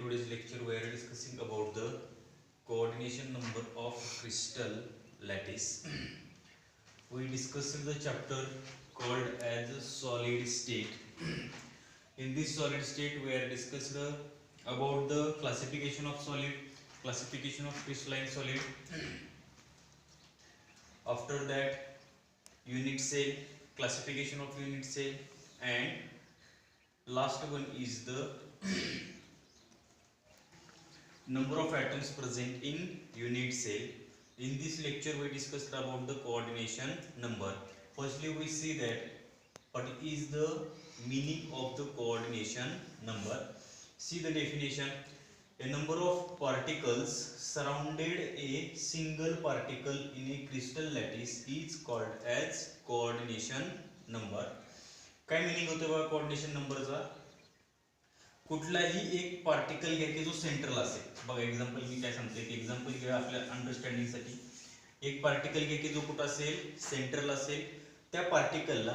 today's lecture we are discussing about the coordination number of crystal lattice. We discussed the chapter called as solid state. In this solid state we are discussed about the classification of solid, classification of crystalline solid. After that, unit cell, classification of unit cell, and last one is the number of atoms present in unit cell. In this lecture we discussed about the coordination number. Firstly we see that what is the meaning of the coordination number. See the definition. A number of particles surrounded a single particle in a crystal lattice is called as coordination number. काय meaning होते बघा coordination numberचा? कुठलाही एक particle घ्या की जो central असेल. बघा एक्झाम्पल मी काय सांगतो, एक एक्झाम्पल घ्या आपल्या अंडरस्टँडिंगसाठी. एक पार्टिकल घ्या की जो कुठं असेल, सेंट्रल असेल. त्या पार्टिकलला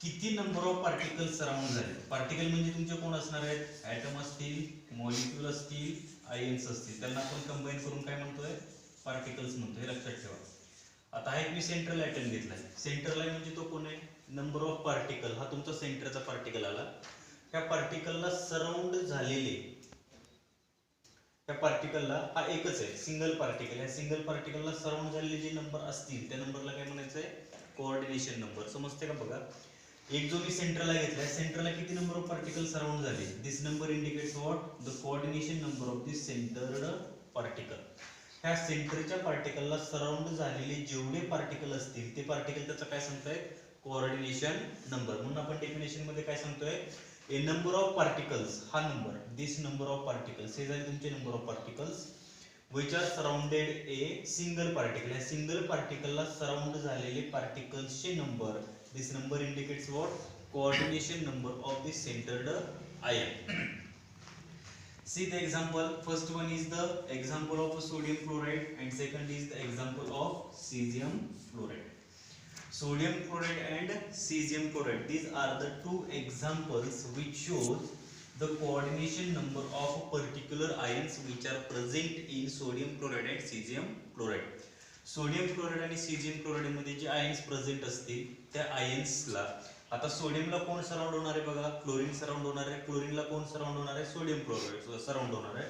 किती नंबर ऑफ पार्टिकल सराउंड झाले. पार्टिकल म्हणजे तुमचे कोण असणार आहेत, ॲटम असतील, मॉलिक्यूल असतील, आयन्स असतील. त्यांना आपण कंबाईन करून काय म्हणतोय, पार्टिकल्स म्हणतोय. हे लक्षात ठेवा. आता हा एक मी सेंट्रल ॲटम घेतलाय. सेंट्रल आहे म्हणजे तो कोण आहे, नंबर ऑफ पार्टिकल. हा तुमचा सेंटरचा पार्टिकल आला. त्या पार्टिकलला सराउंड झालेले, त्या पार्टिकलला हा एकच आहे, सिंगल पार्टिकल. या सिंगल पार्टिकलला सराउंड झालेले जे नंबर असतील त्या नंबरला काय म्हणायचं आहे, कोऑर्डिनेशन नंबर. समजते का बघा. एक जो मी सेंटरला घेतलाय, सेंटरला किती नंबर ऑफ पार्टिकल सराउंड झाले. This number indicates what, the coordination number of this centred particle. ह्या सेंटरच्या पार्टिकलला सराउंड झालेले जेवढे पार्टिकल असतील ते पार्टिकल त्याचा काय सांगताय, कोऑर्डिनेशन नंबर. म्हणून आपण डेफिनेशन मध्ये काय सांगतोय, ए नंबर ऑफ पार्टिकल्स, हा number, this number of particles, हे झाले तुमचे number of particles which are surrounded a single particle. या सिंगल पार्टिकलला सराउंड झालेले पार्टिकल्सचे number. This number indicates what, coordination number of this centred ion. See the example. First one is the example of sodium chloride and second is the example of cesium fluoride. Sodium chloride and cesium chloride, these are the two examples which shows the coordination number of particular ions which are present in sodium chloride and cesium chloride. Sodium chloride आणि cesium chloride मध्ये जे ions present असतील त्या आयन्सला, आता सोडियमला कोण surround होणार आहे बघा, क्लोरीन सराउंड होणार आहे. क्लोरीनला कोण सराउंड होणार आहे, सोडियम क्लोराइड सराउंड होणार आहे.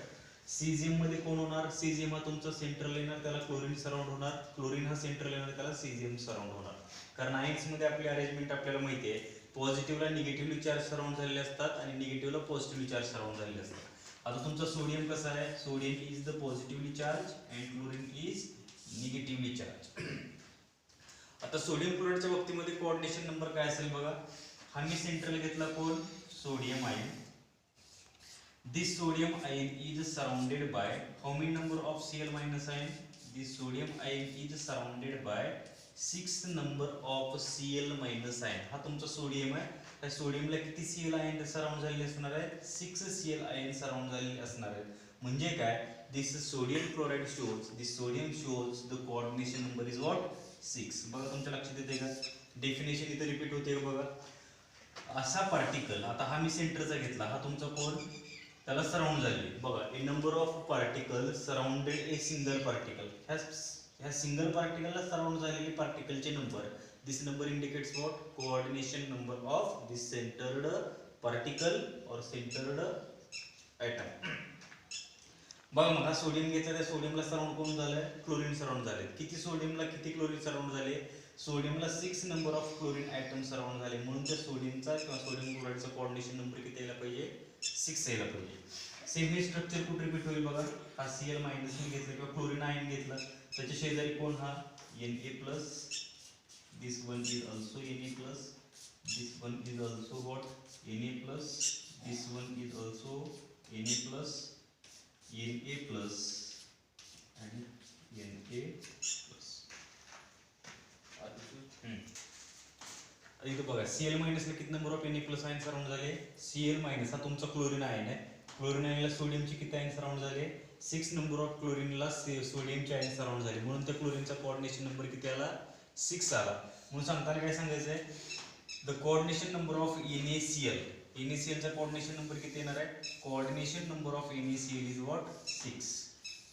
सीजियम मध्ये कोण होणार, सीजियम हा तुमचा सेंट्रल येणार, त्याला क्लोरीन सराउंड होणार. क्लोरीन हा सेंट्रल येणार, त्याला सीजियम सराउंड होणार. कारण आयन्स मध्ये आपली अरेंजमेंट आपल्याला माहिती आहे, पॉझिटिव्हला निगेटिव्हली चार्ज सराउंड झालेले असतात आणि निगेटिव्हला पॉझिटिव्हली चार्ज सराउंड झालेले असतात. आता तुमचा सोडियम कसा आहे, sodium is the positively charge and chlorine is negatively charge. आता सोडियम क्लोराइडच्या बाबतीमध्ये कोऑर्डिनेशन नंबर काय असेल बघा. हा मी सेंट्रल घेतला कोण, sodium ion. This sodium ion is surrounded bye how many number of Cl minus ion. This sodium ion is surrounded bye 6 number of Cl minus ion. हा तुमचा सोडियम आहे. त्या सोडियमला किती Cl आयन सराउंड झालेले असणार आहेत, 6 Cl आयन सराउंड झालेले असणार आहेत. म्हणजे काय, this sodium chloride shows, this sodium shows the coordination number is what, 6. बघा तुमच्या लक्षात येते का, डेफिनेशन इथे रिपीट होते का बघा. असा पार्टिकल, आता हा मी सेंटरचा घेतला, हा तुमचा कोण, त्याला सराउंड झाले बघा. A number of particle surrounded a single particle. ह्या सिंगल पार्टिकलला सराउंड झालेले पार्टिकलचे number. This number indicates what, coordination number of this centred particle or centred atom. बघा मग हा सोडियम घेतला, त्या सोडियमला सराउंड कोण झालंय, क्लोरीन सराउंड झाले. किती सोडियमला किती क्लोरीन सराउंड झाले, सोडियमला 6 number of chlorine atom surround झाले. म्हणून त्या सोडियमचा किंवा सोडियम क्लोराइडचा कोऑर्डिनेशन नंबर किती यायला पाहिजे, 6 यायला पाहिजे. सेम हे स्ट्रक्चर कुठे रिपीट होईल बघा. हा Cl मायनस घेतला किंवा क्लोरीन आयन घेतला, त्याच्या शेजारी कोण, हा Na+, this one is also Na+, this one is also what, Na+, this one is also Na+, Na+ and Na+. इथं बघा Cl मायनसला किती number of Na+ ion surround झाले, Cl मायनस हा तुमचा क्लोरीन आयन आहे. क्लोरीन आयनला सोडियमचे किती ion surround झाले, 6 number of क्लोरीनला सोडियमचे ion surround झाले. म्हणून त्या क्लोरीनचा कोऑर्डिनेशन नंबर किती आला, 6 आला. म्हणून सांगताना काय सांगायचं आहे, the coordination number of NaCl NaCl चा कोऑर्डिनेशन नंबर किती येणार आहे? Coordination number of NaCl is what? 6.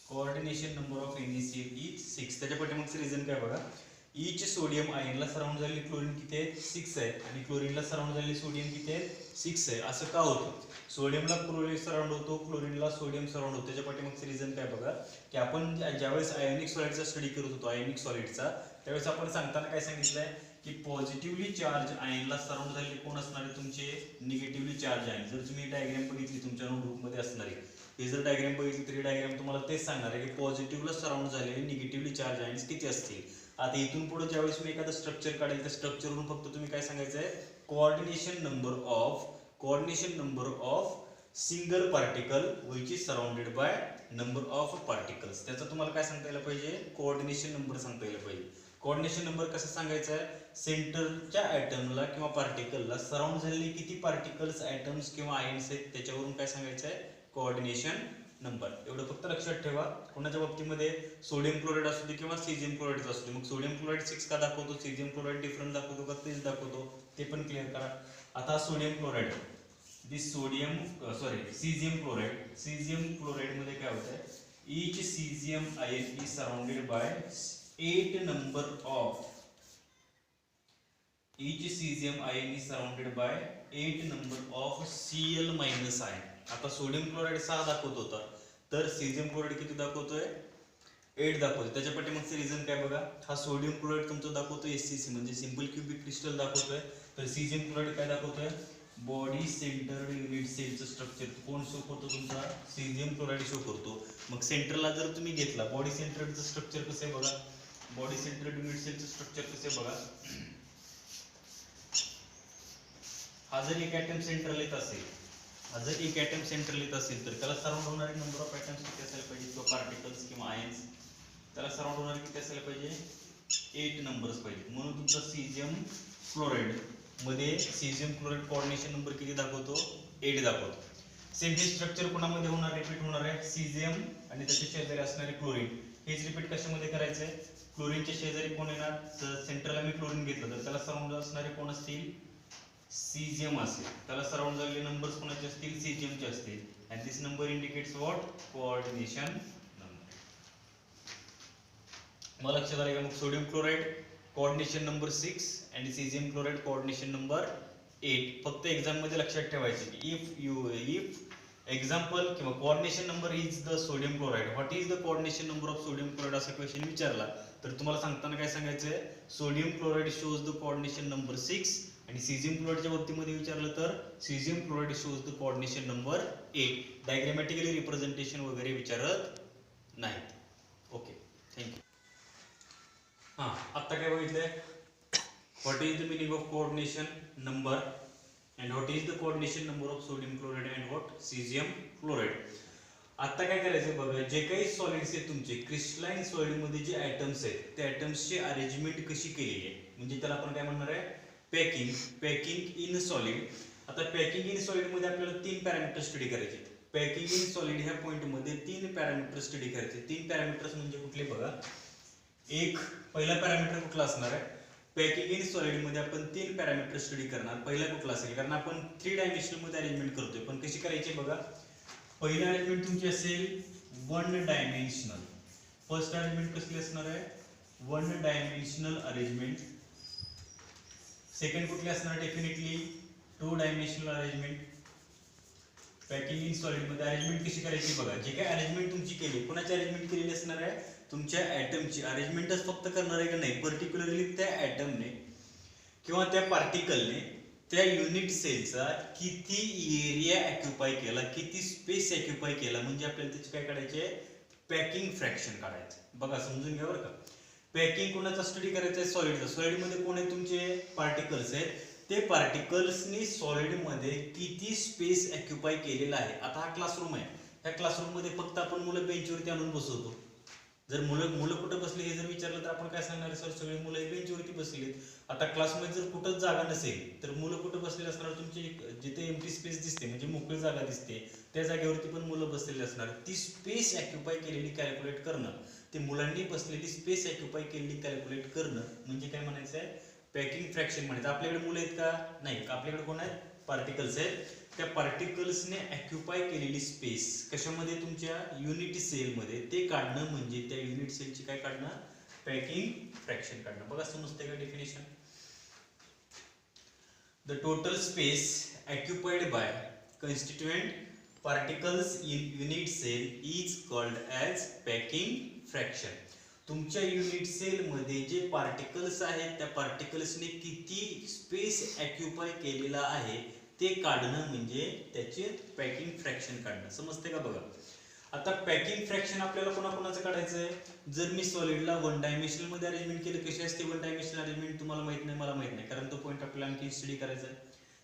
Coordination number of NaCl is 6. त्याच्या पाठीमागचं रिझन काय बघा, इच सोडियम आयनला सराउंड झालेली क्लोरीन किती आहे? 6 आहे, आणि क्लोरीनला सराउंड झालेली सोडियम किती आहे? 6 आहे. असं का होतं? सोडियमला क्लोरीन सराउंड होतो, क्लोरीनला सोडियम सराउंड होतो. त्याच्या पाठीमागचं रिझन काय बघा, की आपण ज्यावेळेस आयोनिक सॉलिडचा स्टडी करत होतो, आयोनिक सॉलिडचा, त्यावेळेस आपण सांगताना काय सांगितलंय, की पॉझिटिव्हली चार्ज आयनला सराउंड झालेले कोण असणार आहे? तुमचे निगेटिव्हली चार्ज आयन. जर तुम्ही डायग्राम बघितली तुमच्या नोटबुकमध्ये असणारी, हे जर डायग्राम बघितली तरी डायग्राम तुम्हाला तेच सांगणार आहे, की पॉझिटिव्हला सराउंड झालेले निगेटिव्हली चार्ज आयन्स किती असतील. आता इथून पुढे ज्यावेळेस मी एखादं स्ट्रक्चर काढेल, त्या स्ट्रक्चरवरून फक्त तुम्ही काय सांगायचं आहे? Coordination number of single particle which is surrounded by number of particles. त्याचा तुम्हाला काय सांगता यायला पाहिजे? कोऑर्डिनेशन नंबर सांगता यायला पाहिजे. कोऑर्डिनेशन नंबर कसं सांगायचा आहे? सेंटरच्या ॲटमला किंवा पार्टिकलला सराउंड झालेले किती पार्टिकल्स, ॲटम्स किंवा आयन्स आहेत, त्याच्यावरून काय सांगायचं आहे? Coordination number. एवढं फक्त लक्षात ठेवा. कोणाच्या बाबतीमध्ये सोडियम क्लोराईड असू दे किंवा सीजियम क्लोराईड असू दे, मग सोडियम क्लोराईड 6 का दाखवतो, सीजियम क्लोराईड डिफरंट दाखवतो का तेच दाखवतो, ते पण क्लिअर करा. आता सोडियम क्लोराईड, सीजियम क्लोराईड मध्ये काय होत आहे? Each caesium ion is surrounded by 8 number of Cl minus ion. आता सोडियम क्लोराईड 6 दाखवत होता, तर सीजियम क्लोराईड किती दाखवतोय? 8 दाखवतोय. त्याच्या पाठीमागचं रिझन काय बघा, हा सोडियम क्लोराईड तुमचा दाखवतोय SCC म्हणजे सिंपल क्यूबिक क्रिस्टल दाखवतोय, तर सीजियम क्लोराईड काय दाखवतोय? बॉडी सेंटर्ड युनिट सेलचं स्ट्रक्चर कोण शो करतो? तुमचा सीजियम क्लोराईड शो करतो. मग सेंटरला जर तुम्ही घेतला, बॉडी सेंटर्डचं स्ट्रक्चर कसं आहे बघा, बॉडी सेंटर्ड युनिट सेलचं स्ट्रक्चर कसं आहे बघा. हा जर एक ॲटम सेंटरला येत असेल, तर त्याला सराउंड होणारे नंबर ऑफ ॲटम्स किती असायला पाहिजे, किंवा पार्टिकल्स किंवा आयन्स, त्याला सराउंड होणारे किती असायला पाहिजे? 8 नंबर्स पाहिजे. म्हणून तुमचा सीजियम क्लोराईड मध्ये सीजियम क्लोराईड कोऑर्डिनेशन नंबर किती दाखवतो? 8 दाखवतो. सेम हे स्ट्रक्चर कोणामध्ये होणार, रिपीट होणार आहे? सीजियम आणि त्याच्या शेजारी असणारे क्लोरीन. हेच रिपीट कशामध्ये करायचंय? क्लोरीनच्या शेजारी कोण येणार? तर सेंटरला मी क्लोरीन घेतलं, तर त्याला सराउंड असणारे कोण असतील? सीजियम असेल. त्याला सराउंड झालेले नंबर्स कोणाचे असतील? सीजियमचे असतील. And this number indicates what? Coordination number. मग लक्षात आलं का? मग सोडियम क्लोराईड कोऑर्डिनेशन नंबर 6 आणि सीजियम क्लोराईड कोऑर्डिनेशन नंबर 8. फक्त एक्झाम मध्ये लक्षात ठेवायचे की इफ एक्झाम्पल किंवा coordination number is the sodium chloride, what is the coordination number of sodium chloride असा क्वेश्चन विचारला, तर तुम्हाला सांगताना काय सांगायचंय? Sodium chloride shows the coordination number 6, आणि सीजियम क्लोराईडच्या बाबतीमध्ये विचारलं तर caesium chloride shows the coordination number 8. Diagrammatically representation वगैरे विचारत नाहीत. Okay, thank you. हां, आता काय बघितलंय? What is the meaning of coordination number, and what is the coordination number of sodium chloride and what? Caesium chloride. आता काय करायचं बघा, जे काही सॉलिड्स आहेत तुमचे क्रिस्टलाइन सॉलिड मध्ये जे ॲटम्स आहेत, त्या ॲटम्सची अरेंजमेंट कशी केलेली आहे, म्हणजे त्याला आपण काय म्हणणार आहे? Packing in solid. आता पॅकिंग इन सॉलिड मध्ये आपल्याला 3 पॅरामीटर स्टडी करायचे. पॅकिंग इन सॉलिड ह्या पॉइंट मध्ये 3 पॅरामीटर स्टडी करायचे. 3 पॅरामीटर्स म्हणजे कुठले बघा. एक पहिला पॅरामीटर कुठला असणार आहे? पॅकिंग इन सॉलिड मध्ये आपण 3 पॅरामीटर स्टडी करणार. पहिला कुठला असेल? कारण आपण 3 डायमेन्शनल मध्ये अरेंजमेंट करतोय, पण कशी करायची बघा. पहिली अरेंजमेंट तुमची असेल 1 डायमेन्शनल. फर्स्ट अरेंजमेंट कसली असणार आहे? 1 डायमेन्शनल अरेंजमेंट. सेकंड कुठली असणार? Definitely 2 dimensional arrangement. Packing in solid मध्ये अरेंजमेंट कशी करायची बघा. जे काही अरेंजमेंट तुमची केली, कोणाची अरेंजमेंट केलेली असणार आहे? तुमच्या ॲटमची अरेंजमेंटच फक्त करणार आहे का नाही, पर्टिक्युलरली त्या ॲटमने किंवा त्या पार्टिकलने त्या युनिट सेलचा किती एरिया ऑक्युपाय केला, किती स्पेस ऑक्युपाय केला, म्हणजे आपल्याला त्याचे काय काढायचे? पॅकिंग फ्रॅक्शन काढायचं. बघा समजून घ्या बरं का. पॅकिंग कोणाचा स्टडी करायचा आहे? सॉलिडचा. सॉलिडमध्ये कोण आहे? तुमचे पार्टिकल्स आहेत. ते पार्टिकल्सनी सॉलिडमध्ये किती स्पेस ऑक्युपाय केलेला आहे. आता हा क्लासरूम आहे, त्या क्लासरूम मध्ये फक्त आपण मुलं बेंचवरती आणून बसवतो. जर मुलं कुठं बसले हे जर विचारलं तर आपण काय सांगणार? सर सगळे मुलं बेंचवरती बसलेत. आता क्लासमध्ये जर कुठंच जागा नसेल तर मुलं कुठं बसलेली असणार? तुमची जिथे एम्प्टी स्पेस दिसते म्हणजे मोकळी जागा दिसते त्या जागेवरती पण मुलं बसलेली असणार. ती स्पेस ऑक्युपाय केलेली कॅल्क्युलेट करणं, ते मुलांनी बसलेली स्पेस ऑक्युपाय केलेली कॅल्क्युलेट करणं म्हणजे काय म्हणायचं आहे? पॅकिंग फ्रॅक्शन म्हणायचं. आपल्याकडे मुलं आहेत का? नाही. आपल्याकडे कोण आहेत? पार्टिकल्स आहेत, त्या पार्टिकल्सने ऑक्युपाय केलेली स्पेस कशामध्ये, तुमच्या युनिट सेलमध्ये, ते काढणं म्हणजे त्या युनिट सेलची काय काढणं, पॅकिंग फ्रॅक्शन काढणं. बघा समजते का definition. The total space occupied by constituent particles in unit cell is called as packing fraction. तुमच्या युनिट सेल मध्ये जे पार्टिकल्स आहेत त्या पार्टिकल्सने किती स्पेस ऑक्युपाय केलेला आहे ते काढणं म्हणजे त्याचे पॅकिंग फ्रॅक्शन काढणं. समजते का बघा. आता पॅकिंग फ्रॅक्शन आपल्याला कोणाकोणाचं काढायचं आहे. जर मी सॉलिडला वन डायमेन्शनल मध्ये अरेंजमेंट केलं, कशी असते वन डायमेन्शनल अरेंजमेंट तुम्हाला माहित नाही, मला माहित नाही, कारण तो पॉईंट आपल्याला आणखी स्टडी करायचा आहे.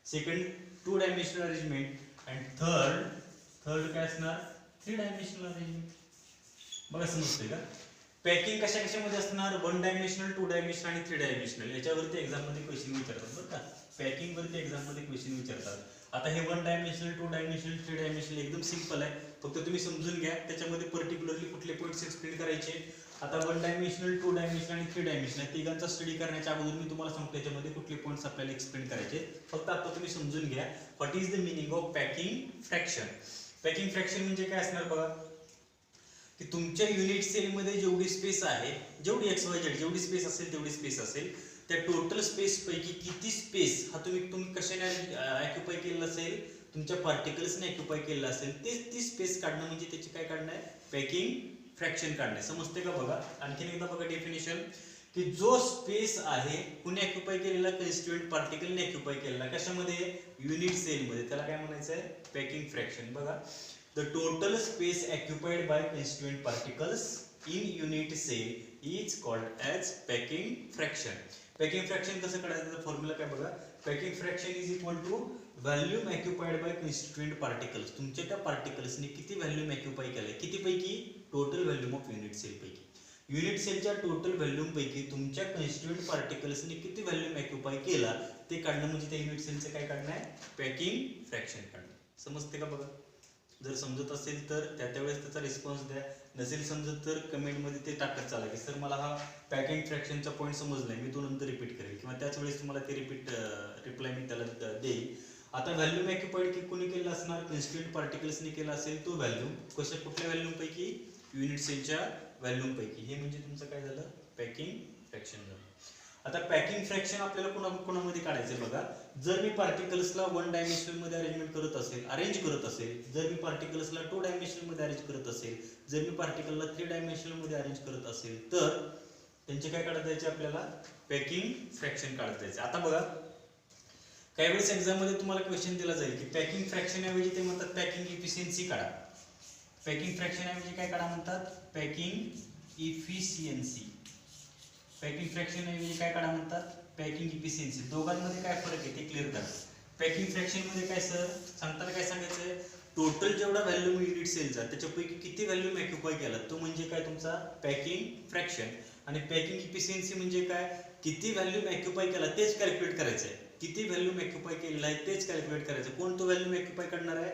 Second two dimensional arrangement and third काय असणार, थ्री डायमेन्शनल अरेंजमेंट. बघा समजते का. पॅकिंग कशा कशामध्ये असणार, वन डायमेन्शनल, टू डायमेन्शनल आणि थ्री डायमेन्शनल. याच्यावरती एक्झाम मध्ये क्वेश्चन विचारतात बरं का. पॅकिंग वरती एक्झाम मध्ये क्वेश्चन विचारतात. आता हे one dimensional, two dimensional, three dimensional एकदम सिंपल आहे, फक्त तुम्ही समजून घ्या त्याच्यामध्ये पर्टिक्युलरली कुठले पॉईंट्स एक्सप्लेन करायचे. आता वन डायमेन्शनल, टू डायमेन्शनल आणि थ्री डायमेन्शनल तिघांचा स्टडी करण्याच्या अगोदर मी तुम्हाला सांगतो त्याच्यामध्ये कुठले पॉईंट्स आपल्याला एक्सप्लेन करायचे. फक्त आता तुम्ही समजून घ्या what is the meaning of packing fraction. Packing fraction म्हणजे काय असणार बघा, की तुमच्या युनिट सेलमध्ये जेवढी स्पेस आहे, जेवढी XYZ जेवढी स्पेस असेल तेवढी स्पेस असेल, त्या टोटल स्पेस पैकी किती स्पेस हा तुम्ही कशाने ऑक्युपाय केलेला असेल, तुमच्या पार्टिकल्सने ऑक्युपाय केलेला असेल, तेच ती स्पेस काढणं म्हणजे त्याची काय काढणं आहे, पॅकिंग फ्रॅक्शन काढणं. समजते का बघा. आणखीन एकदा बघा डेफिनेशन, की जो स्पेस आहे कुणी ऑक्युपाय केलेला, कन्स्टिट्यूएंट पार्टिकलने ऑक्युपाय केलेला, कशामध्ये, युनिट सेलमध्ये, त्याला काय म्हणायचं आहे, पॅकिंग फ्रॅक्शन. बघा, the total space occupied by constituent particles in unit cell is called as packing fraction. Packing fraction कसं काढायचं, फॉर्म्युला काय बघा, packing fraction is equal to volume occupied by constituent particles. तुमच्या त्या पार्टिकल्सने किती व्हॉल्यूम ऑक्युपाय केलंय, किती पैकी, total volume of unit cell पैकी. युनिट सेलच्या टोटल व्हॉल्यूम पैकी तुमच्या कन्स्टिट्यूएंट पार्टिकल्सने किती व्हॉल्यूम ऑक्युपाय केला ते काढणं म्हणजे त्या युनिट सेलचं काय काढणं आहे, पॅकिंग फ्रॅक्शन काढणं. समजते का बघा. जर समजत असेल तर त्यावेळेस त्याचा रिस्पॉन्स द्या, नसेल समजत तर कमेंटमध्ये ते टाकत चाला की सर मला हा पॅकिंग फ्रॅक्शनचा पॉईंट समजलाय, मी तो नंतर रिपीट करेल, किंवा त्याच वेळेस तुम्हाला ते रिप्लाय मी त्याला देईल. आता व्हॅल्यूम ऑक्युपाइड कोणी केलं असणार, कन्स्टिट्यूएंट पार्टिकल्सने केला असेल तो व्हॅल्यूम कुठल्या व्हॅल्यूम पैकी, युनिट सेलच्या व्हॅल्यूम पैकी. हे म्हणजे तुमचं काय झालं, पॅकिंग फ्रॅक्शन झालं. आता पॅकिंग फ्रॅक्शन आपल्याला कोणामध्ये काढायचं बघा. जर मी पार्टिकल्सला वन डायमेन्शनल मध्ये अरेंज करत असेल, जर मी पार्टिकल्सला टू डायमेन्शनल मध्ये अरेंज करत असेल, जर मी पार्टिकलला थ्री डायमेन्शनल मध्ये अरेंज करत असेल, तर त्यांचे काय काढत जायचे, आपल्याला पॅकिंग फ्रॅक्शन काढत जायचे. आता बघा, काही वेळेस एक्झाम मध्ये तुम्हाला क्वेश्चन दिला जाईल की पॅकिंग फ्रॅक्शन ऐवजी ते म्हणतात पॅकिंग इफिशियन्सी काढा. पॅकिंग फ्रॅक्शन ऐवजी काय काढा म्हणतात, पॅकिंग इफिशियन्सी. पॅकिंग फ्रॅक्शन ऐवजी काय काढा म्हणतात, पॅकिंग इफिशियन्सी. दोघांमध्ये काय फरक आहे ते क्लिअर करा. पॅकिंग फ्रॅक्शन मध्ये काय सर सांगताना काय सांगायचंय, टोटल जेवढा व्हॅल्यूम युनिट सेलचा त्याच्यापैकी किती व्हॅल्यूम ऑक्युपाय केला तो म्हणजे काय तुमचा पॅकिंग फ्रॅक्शन. आणि पॅकिंग इफिशियन्सी म्हणजे काय, किती व्हॅल्यूम ऑक्युपाय केला तेच कॅल्क्युलेट करायचं आहे, किती व्हॅल्यूम ऑक्युपाय केलेला आहे तेच कॅल्क्युलेट करायचं. कोण तो व्हॅल्यूम ऑक्युपाय करणार आहे,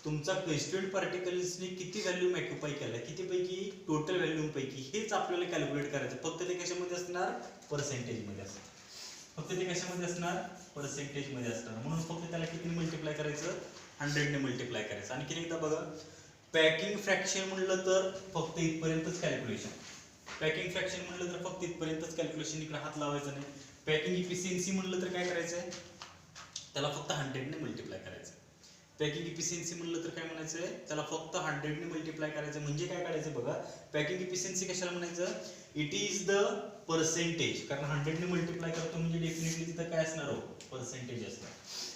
तुमचा कन्स्टिट्यूएंट पार्टिकल्सने किती व्हॅल्यूम ऑक्युपाय केला, किती पैकी, टोटल व्हॅल्यूम पैकी, हेच आपल्याला कॅल्क्युलेट करायचं. फक्त ते कशामध्ये असणार, पर्सेंटेज मध्ये असणार. फक्त ते कशामध्ये असणार, पर्सेंटेज मध्ये असणार. म्हणून फक्त त्याला किती मल्टिप्लाय करायचं, 100 ने मल्टिप्लाय करायचं. आणखी एकदा बघा, पॅकिंग फ्रॅक्शन म्हणलं तर फक्त इथपर्यंतच कॅल्क्युलेशन. पॅकिंग फ्रॅक्शन म्हणलं तर फक्त इथपर्यंतच कॅल्क्युलेशन, इकडे हात लावायचा नाही. पॅकिंग इफिशियन्सी म्हणलं तर काय करायचंय, त्याला फक्त 100 ने मल्टिप्लाय करायचं. पॅकिंग इफिशियन्सी म्हणलं तर काय म्हणायचंय, त्याला फक्त 100 ने मल्टिप्लाय करायचं. म्हणजे काय करायचं बघा, पॅकिंग इफिशियन्सी कशाला म्हणायचं, इट इज द पर्सेंटेज, कारण 100 ने मल्टिप्लाय करतो म्हणजे डेफिनेटली तिथं काय असणार, हो पर्सेंटेज असणार.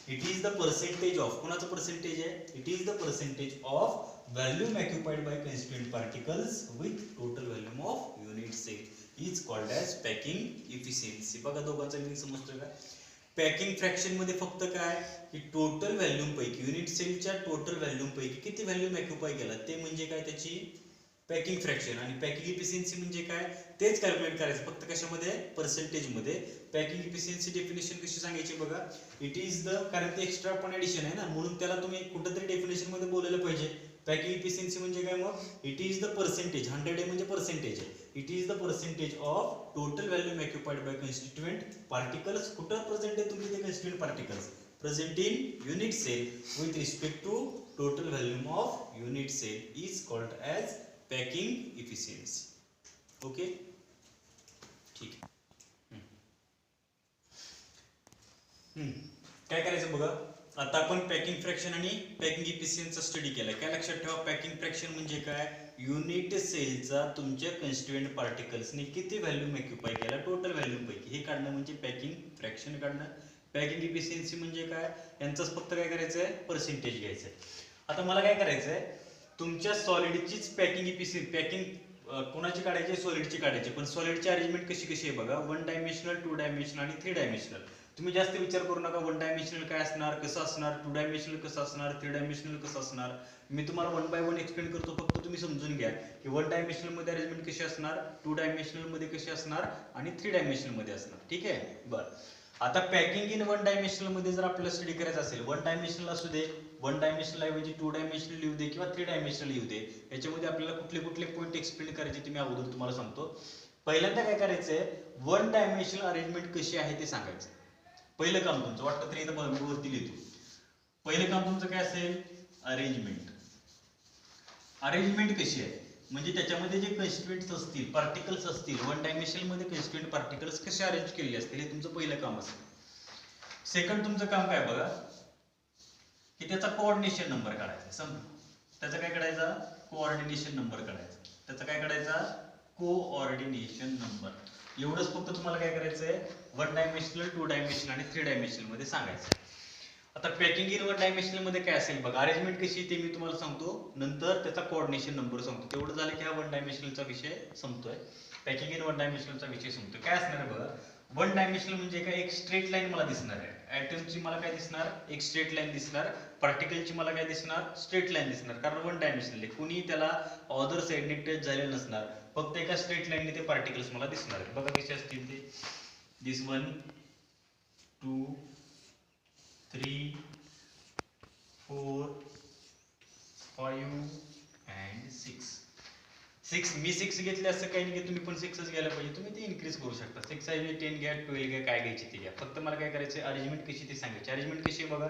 It is the percentage of, कोणाचं पर्सेंटेज आहे, it is the percentage of volume occupied by constituent particles with total volume of unit cell is called as packing efficiency. बघा दोघांचा मीनिंग समजतोय का. पॅकिंग फ्रॅक्शन मध्ये फक्त काय, की टोटल व्हॅल्यूम पैकी, युनिट सेलच्या टोटल व्हॅल्यूम पैकी किती व्हॅल्यूम ऑक्युपाय केला ते म्हणजे काय त्याची पॅकिंग फ्रॅक्शन. आणि पॅकिंग इफिशियन्सी म्हणजे काय, तेच कॅल्क्युलेट करायचं फक्त कशामध्ये, पर्सेंटेज मध्ये. पॅकिंग इफिशियन्सी डेफिनेशन कशी सांगायची बघा, इट इज द, कारण ते एक्स्ट्रा पण ऍडिशन आहे ना, म्हणून त्याला तुम्ही कुठेतरी डेफिनेशन मध्ये बोलायला पाहिजे. पॅकिंग इफिशियन्सी म्हणजे काय मग, इट इज द पर्सेंटेज, 100 म्हणजे पर्सेंटेज आहे, it is the percentage of total volume occupied by constituent particles. कुठं प्रेझेंट आहे तुमचे ते constituent particles, present in unit cell with respect to total volume of unit cell is called as packing efficiency. Okay, ठीक आहे. काय करायचं बघा, आता आपण पॅकिंग फ्रॅक्शन आणि पॅकिंग इफिशियन्सीचा स्टडी केला. काय लक्षात ठेवा, पॅकिंग फ्रॅक्शन म्हणजे काय, युनिट सेलचा तुमच्या कन्स्टिट्युएंट पार्टिकल्सने किती व्हॅल्यूम ऑक्युपाय केला टोटल व्हॅल्यूम पैकी, हे काढणं म्हणजे पॅकिंग फ्रॅक्शन काढणं. पॅकिंग इफिशियन्सी म्हणजे काय, यांचाच फक्त काय करायचं आहे, पर्सेंटेज घ्यायचं आहे. आता मला काय करायचं आहे, तुमच्या सॉलिडचीच पॅकिंग इफिशियन्सी, पॅकिंग कोणाची काढायची, सॉलिडची काढायची. पण सॉलिडची अरेंजमेंट कशी कशी आहे बघा, 1 डायमेन्शनल, 2 डायमेन्शनल आणि 3 डायमेन्शनल. तुम्ही जास्त विचार करू नका 1 डायमेन्शनल काय असणार, कसं असणार, 2 डायमेन्शनल कसं असणार, 3 डायमेन्शनल कसं असणार. मी तुम्हाला 1 बाय 1 एक्सप्लेन करतो, फक्त तुम्ही समजून घ्या की 1 डायमेन्शनल मध्ये अरेंजमेंट कशी असणार, 2 डायमेन्शनल मध्ये कशी असणार आणि 3 डायमेन्शनल मध्ये असणार. ठीक आहे, बरं. आता पॅकिंग इन 1 डायमेन्शनल मध्ये जर आपल्याला स्टडी करायचं असेल, 1 डायमेन्शनल असू दे, 1 डायमेन्शनल ऐवजी 2 डायमेन्शनल लिहू दे किंवा 3 डायमेन्शनल लिहू दे, याच्यामध्ये आपल्याला कुठले कुठले पॉईंट एक्सप्लेन करायचे ते मी अगोदर तुम्हाला सांगतो. पहिल्यांदा काय करायचंय, 1 डायमेन्शनल अरेंजमेंट कशी आहे ते सांगायचं. पहिलं काम तुमचं, वाटतं तरी इथं मी वरती लिहितो. पहिलं काम तुमचं काय असेल, अरेंजमेंट. अरेंजमेंट कशी आहे म्हणजे त्याच्यामध्ये जे कन्स्टिट्युएंट्स असतील, पार्टिकल्स असतील, 1 डायमेन्शनल मध्ये कन्स्टिट्युएंट पार्टिकल्स कसे अरेंज केलेले असतील, हे तुमचं पहिलं काम असेल. सेकंड तुमचं काम काय बघा, की त्याचा कोऑर्डिनेशन नंबर काढायचा. त्याचा काय काढायचा, कोऑर्डिनेशन नंबर काढायचा. त्याचा काय काढायचा, कोऑर्डिनेशन नंबर. एवढंच फक्त तुम्हाला काय करायचंय, 1 डायमेन्शनल, 2 डायमेन्शनल आणि 3 डायमेन्शनल मध्ये सांगायचं. आता पॅकिंग इन 1 डायमेन्शनल मध्ये काय असेल बघा, अरेंजमेंट कशी ते मी तुम्हाला सांगतो, नंतर त्याचा कोऑर्डिनेशन नंबर सांगतो. तेवढं झालं की हा 1 डायमेन्शनलचा विषय संपतोय. पॅकिंग इन 1 डायमेन्शनलचा विषय संपतोय. काय असणार आहे बघा, 1 डायमेन्शनल म्हणजे काय, एक स्ट्रेट लाईन मला दिसणार आहे. ऍटमची मला काय दिसणार, एक स्ट्रेट लाईन दिसणार. पार्टिकलची मला काय दिसणार, स्ट्रेट लाईन दिसणार, कारण 1 डायमेन्शनल आहे. कुणी त्याला ऑदर साइडने टच झालेलं नसणार, फक्त एका स्ट्रेट लाईनने ते पार्टिकल्स मला दिसणार आहेत. बघा कसे असतील ते, दिस 1 2 3 4 5 and 6. मी 6 घेतले असं काही नाही की तुम्ही पण 6च घ्यायला पाहिजे, तुम्ही ते इन्क्रीज करू शकता. 6 ऐवजी 10 घ्या, 12 घ्या, काय घ्यायची ते घ्या. फक्त मला काय करायचं, अरेंजमेंट कशी ते सांगायची. अरेंजमेंट कशी आहे बघा,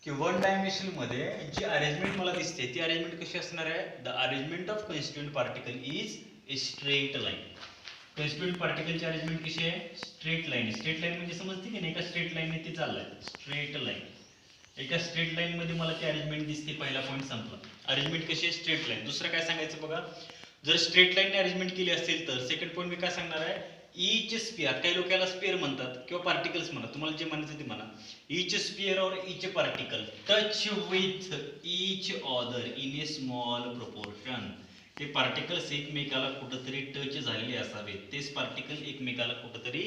की 1 डायमेन्शनल मध्ये जी अरेंजमेंट मला दिसते ती अरेंजमेंट कशी असणार आहे, the arrangement of constituent particle is a straight line. Constituent पार्टिकलची अरेंजमेंट कशी आहे, स्ट्रेट लाईन. स्ट्रेट लाईन म्हणजे समजते की नाही, एका स्ट्रेट लाईनने ते चाललंय, स्ट्रेट लाईन. एका स्ट्रेट लाईन मध्ये मला ती अरेंजमेंट दिसते. पहिला पॉईंट संपला. अरेंजमेंट कशी आहे, स्ट्रेट लाईन. दुसरं काय सांगायचं बघा, जर स्ट्रेट लाईनने अरेंजमेंट केली असेल तर सेकंड पॉईंट मी काय सांगणार आहे, ईच स्पियर, काही लोक याला स्पियर म्हणतात किंवा पार्टिकल्स म्हणतात, तुम्हाला जे म्हणायचं ते म्हणा. ईच स्पियर और each particle touch with each other in A small proportion. ते पार्टिकल्स एकमेकाला कुठंतरी टच झालेले असावेत, तेच पार्टिकल एकमेकाला कुठंतरी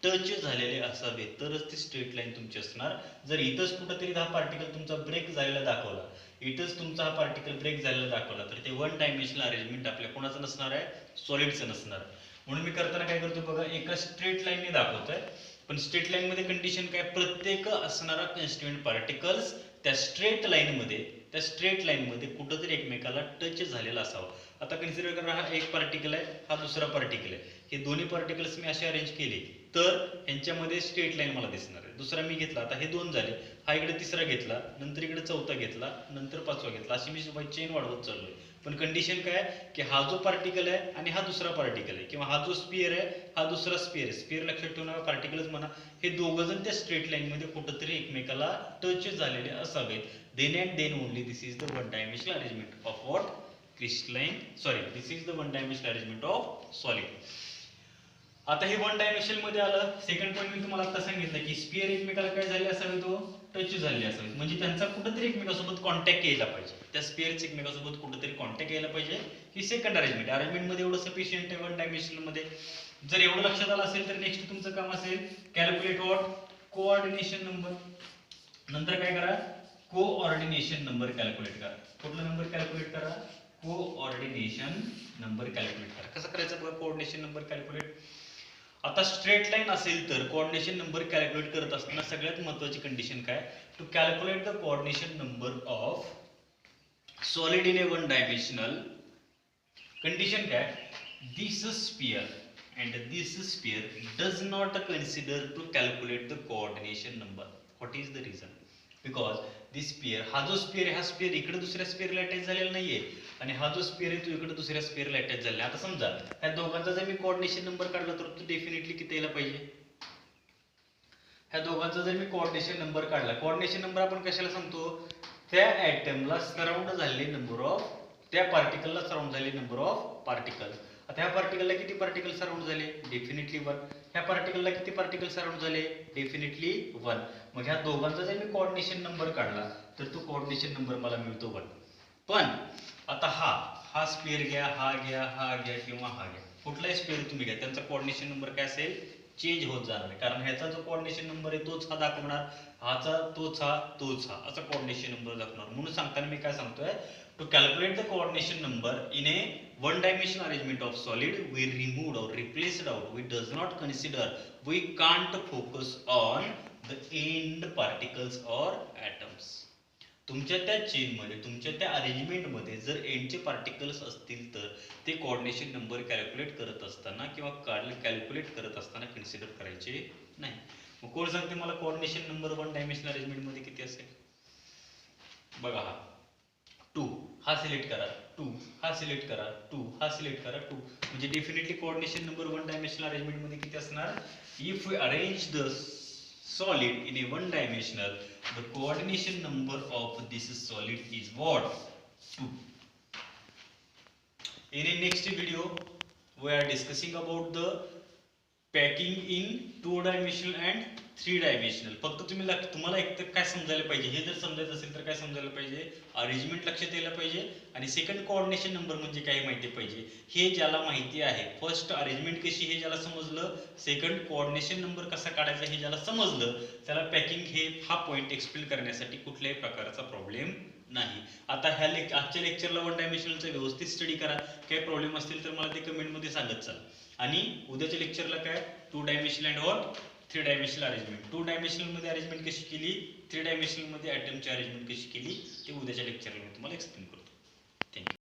टच झालेले असावेत, तरच ती स्ट्रेट लाईन तुमची असणार. जर इथंच कुठंतरी हा पार्टिकल तुमचा ब्रेक झालेला दाखवला, इथंच तुमचा हा पार्टिकल ब्रेक झालेला दाखवला, तर ते 1 डायमेन्शनल अरेंजमेंट आपल्या कोणाचं नसणार आहे, सॉलिडचं नसणार. म्हणून मी करताना काय करतो बघा, एका स्ट्रेट लाईनने दाखवतोय, पण स्ट्रेट लाईन मध्ये कंडिशन काय, प्रत्येक असणारा कन्स्टिट्युएंट पार्टिकल्स त्या स्ट्रेट लाईन मध्ये कुठंतरी एकमेकाला टच झालेला असावा. आता कन्सिडर करा, हा एक पार्टिकल आहे, हा दुसरा पार्टिकल आहे. हे दोन्ही पार्टिकल्स मी असे अरेंज केले तर यांच्यामध्ये स्ट्रेट लाईन मला दिसणार आहे. दुसरा मी घेतला, आता हे 2 झाले, हा इकडे तिसरा घेतला, नंतर इकडे चौथा घेतला, नंतर 5वा घेतला, अशी मी चेन वाढवत चाललोय. पण कंडिशन काय, की हा जो पार्टिकल आहे आणि हा दुसरा पार्टिकल आहे, किंवा हा जो स्पियर आहे हा दुसरा स्पियर आहे. स्पियर लक्षात ठेवू नका, पार्टिकल्स म्हणा. हे दोघं जण त्या स्ट्रेट लाईन मध्ये कुठंतरी एकमेकाला टच झालेले असावेत. Then and then only this is the 1 dimensional arrangement of what, crystalline. Sorry, this is the 1 dimensional arrangement of solid. आता हे 1 डायमेन्शनल मध्ये आलं. सेकंड पॉईंट मी तुम्हाला आता सांगितलं की स्पियर एकमेकाला काय झाले असावे, तो टच झाले असावे, म्हणजे त्यांचा कुठेतरी एकमेकासोबत कॉन्टॅक्ट यायला पाहिजे. त्या स्पियरचे एकमेकासोबत कुठेतरी कॉन्टॅक्ट यायला पाहिजे. ही सेकंड अरेंजमेंट. अरेंजमेंट मध्ये एवढं सफिशियंट आहे 1 डायमेन्शनल मध्ये. जर एवढं लक्षात आलं असेल तर नेक्स्ट तुमचं काम असेल कॅल्क्युलेट व्हॉट, कोऑर्डिनेशन नंबर. नंतर काय करा, कोऑर्डिनेशन नंबर कॅल्क्युलेट करा. कुठला नंबर कॅल्क्युलेट करा, कोऑर्डिनेशन नंबर कॅल्क्युलेट करा. कसं करायचं बघा कोऑर्डिनेशन नंबर कॅल्क्युलेट. आता स्ट्रेट लाईन असेल तर कोऑर्डिनेशन नंबर कॅल्क्युलेट करत असताना सगळ्यात महत्त्वाची कंडिशन काय, to calculate the coordination number of solid in a 1 dimensional. Condition काय, this sphere and this sphere does not consider to calculate the coordination number. What is the reason? Because this sphere, हा जो sphere आहे हा sphere इकडे दुसऱ्या स्पिअरला attach झालेला नाहीये आणि हा जो स्पिअर आहे तो इकडे दुसऱ्या स्पिअरला अटॅच झालेला आहे. आता समजा ह्या दोघांचा जर मी कोऑर्डिनेशन नंबर काढला तर तो डेफिनेटली किती यायला पाहिजे? ह्या दोघांचा जर मी कोऑर्डिनेशन नंबर काढला, कोऑर्डिनेशन नंबर आपण कशाला सांगतो? त्या ॲटमला सराउंड झालेले नंबर ऑफ, त्या पार्टिकलला सराउंड झालेले नंबर ऑफ पार्टिकल. आता ह्या पार्टिकलला किती पार्टिकल सराउंड झाले? डेफिनेटली 1. ह्या पार्टिकलला किती पार्टिकल सराउंड झाले? डेफिनेटली 1. मग ह्या दोघांचा जर मी कोऑर्डिनेशन नंबर काढला तर तो कोऑर्डिनेशन नंबर मला मिळतो 1. पण आता हा स्पिअर घ्या, हा घ्या, हा घ्या किंवा हा घ्या, कुठलाही स्पिअर तुम्ही घ्या, त्यांचा कोऑर्डिनेशन नंबर काय असेल? चेंज होत जाणार आहे. कारण ह्याचा जो कोऑर्डिनेशन नंबर आहे तोच हा दाखवणार, हाचा तोच हा, तोच हा, असा कोऑर्डिनेशन नंबर दाखवणार. म्हणून सांगताना मी काय सांगतोय, to calculate the coordination number in a one dimensional arrangement of solid, we removed or replaced out, we does not consider, we can't focus on the end particles or atoms. तुमच्या त्या chain मध्ये, तुमच्या त्या arrangement मध्ये जर एंडचे particles असतील तर ते कोऑर्डिनेशन नंबर कॅल्क्युलेट करत असताना किंवा कॅल्क्युलेट करत असताना कन्सिडर करायचे नाही. मग कोण सांगते मला कोऑर्डिनेशन नंबर 1 डायमेन्शनल अरेंजमेंट मध्ये किती असेल? बघा, हा 2 हा सिलेक्ट करा, 2 हा सिलेक्ट करा, 2 हा सिलेक्ट करा, 2 म्हणजे definitely coordination number 1 dimensional arrangement मध्ये किती असणार? If we arrange the solid in a one dimensional, the coordination number of this solid is what? 2. In a next video we are discussing about the packing in 2 dimensional and 3 dimensional. फक्त तुम्हाला एक तर काय समजायला पाहिजे, हे जर समजायचं असेल तर काय समजायला पाहिजे? अरेंजमेंट लक्षात यायला पाहिजे आणि सेकंड कोऑर्डिनेशन नंबर म्हणजे काय माहिती पाहिजे. हे ज्याला माहिती आहे, फर्स्ट अरेंजमेंट कशी हे ज्याला समजलं, सेकंड कोऑर्डिनेशन नंबर कसा काढायचा हे ज्याला समजलं, त्याला पॅकिंग हे हा पॉइंट एक्सप्लेन करण्यासाठी कुठल्याही प्रकारचा प्रॉब्लेम नाही. आता आजच्या लेक्चरला 1 डायमेन्शनलचा व्यवस्थित स्टडी करा. काही प्रॉब्लेम असतील तर मला ते कमेंटमध्ये सांगत चाल. आणि उद्याच्या लेक्चरला काय 2 dimensional and what 3 dimensional arrangement. 2 dimensional मध्ये अरेंजमेंट कशी केली, 3 डायमेन्शनल मध्ये ॲटमची अरेंजमेंट कशी केली ते उद्याच्या लेक्चरला मी तुम्हाला एक्सप्लेन करतो. थँक्यू.